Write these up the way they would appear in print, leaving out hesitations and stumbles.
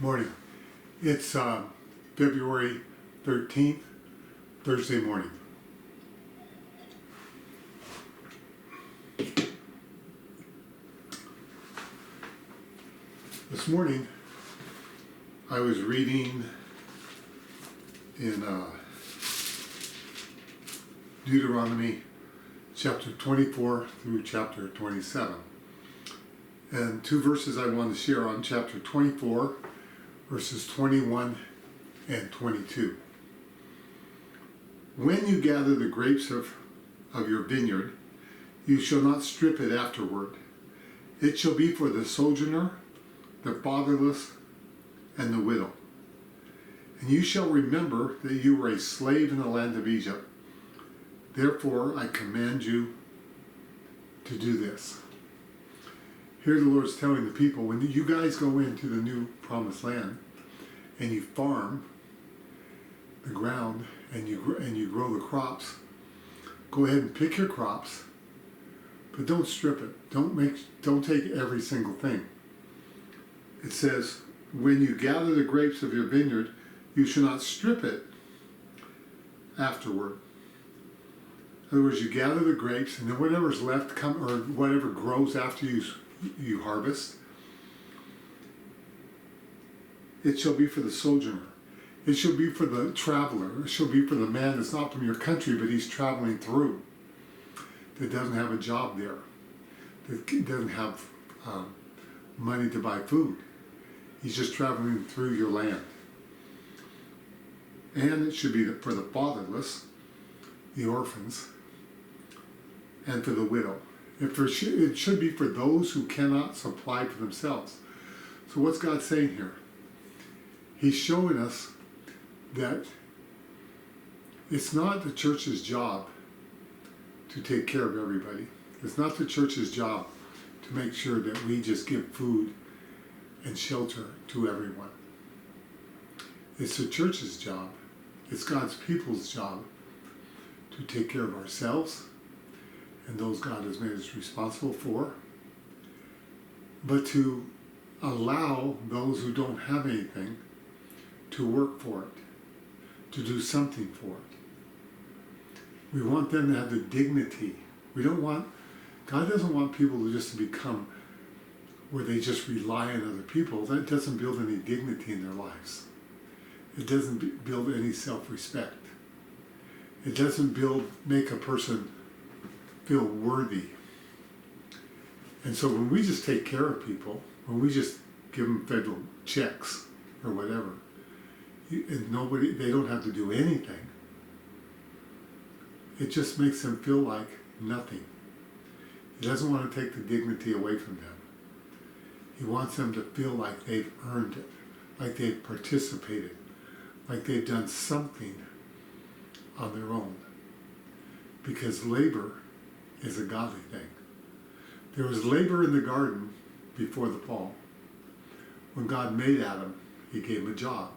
Morning. It's February 13th, Thursday morning. This morning I was reading in Deuteronomy chapter 24 through chapter 27. And two verses I want to share on chapter 24, verses 21 and 22. When you gather the grapes of your vineyard, you shall not strip it afterward. It shall be for the sojourner, the fatherless, and the widow. And you shall remember that you were a slave in the land of Egypt. Therefore I command you to do this. Here the Lord's telling the people, when you guys go into the new promised land and you farm the ground and you grow the crops, go ahead and pick your crops, but don't strip it. Don't take every single thing. It says, when you gather the grapes of your vineyard, you shall not strip it afterward. In other words, you gather the grapes, and then whatever's left or whatever grows after you harvest, it shall be for the sojourner. It shall be for the traveler. It shall be for the man that's not from your country, but he's traveling through, that doesn't have a job there, that doesn't have money to buy food. He's just traveling through your land. And it should be for the fatherless, the orphans, and for the widow. It should be for those who cannot supply for themselves. So what's God saying here? He's showing us that it's not the church's job to take care of everybody. It's not the church's job to make sure that we just give food and shelter to everyone. It's the church's job. It's God's people's job to take care of ourselves and those God has made us responsible for, but to allow those who don't have anything to work for it, to do something for it. We want them to have the dignity. God doesn't want people to become where they just rely on other people. That doesn't build any dignity in their lives. It doesn't build any self-respect. It doesn't make a person feel worthy. And so when we just take care of people, when we just give them federal checks or whatever, and they don't have to do anything, it just makes them feel like nothing. He doesn't want to take the dignity away from them. He wants them to feel like they've earned it, like they've participated, like they've done something on their own. Because labor is a godly thing. There was labor in the garden before the fall. When God made Adam, he gave him a job.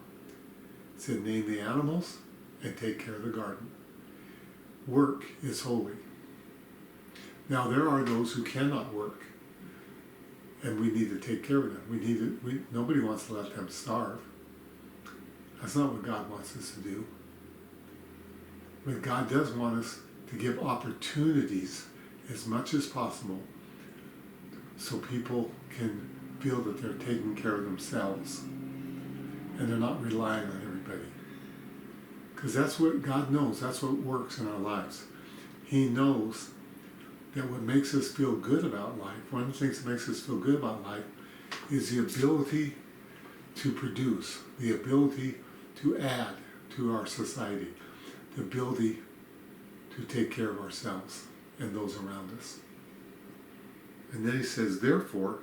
He said, name the animals and take care of the garden. Work is holy. Now there are those who cannot work, and we need to take care of them. Nobody wants to let them starve. That's not what God wants us to do. But God does want us to give opportunities as much as possible so people can feel that they're taking care of themselves and they're not relying on everybody. Because that's what God knows. That's what works in our lives. He knows that what makes us feel good about life, one of the things that makes us feel good about life, is the ability to produce, the ability to add to our society, the ability to take care of ourselves and those around us. And then he says, therefore,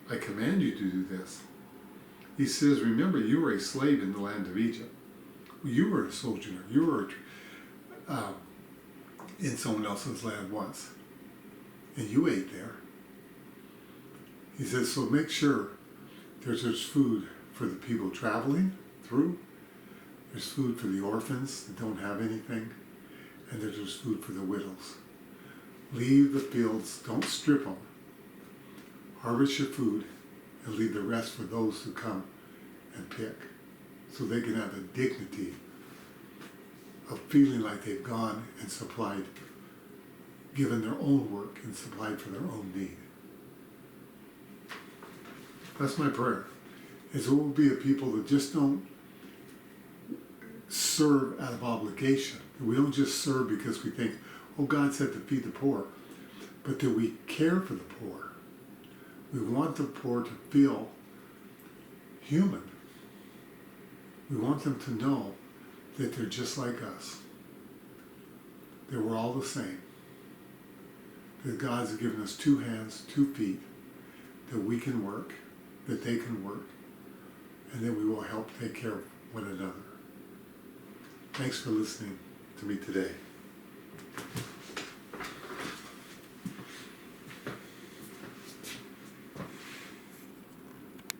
I command you to do this. He says, remember, you were a slave in the land of Egypt. You were a sojourner. You were in someone else's land once. And you ate there. He says, so make sure there's food for the people traveling through. There's food for the orphans that don't have anything. And there's food for the widows. Leave the fields, don't strip them. Harvest your food and leave the rest for those who come and pick, so they can have the dignity of feeling like they've gone and supplied, given their own work and supplied for their own need. That's my prayer, is there will be a people that just don't serve out of obligation. We don't just serve because we think, oh, God said to feed the poor, but that we care for the poor. We want the poor to feel human. We want them to know that they're just like us, that we're all the same, that God's given us 2 hands, 2 feet, that we can work, that they can work, and that we will help take care of one another. Thanks for listening to me today.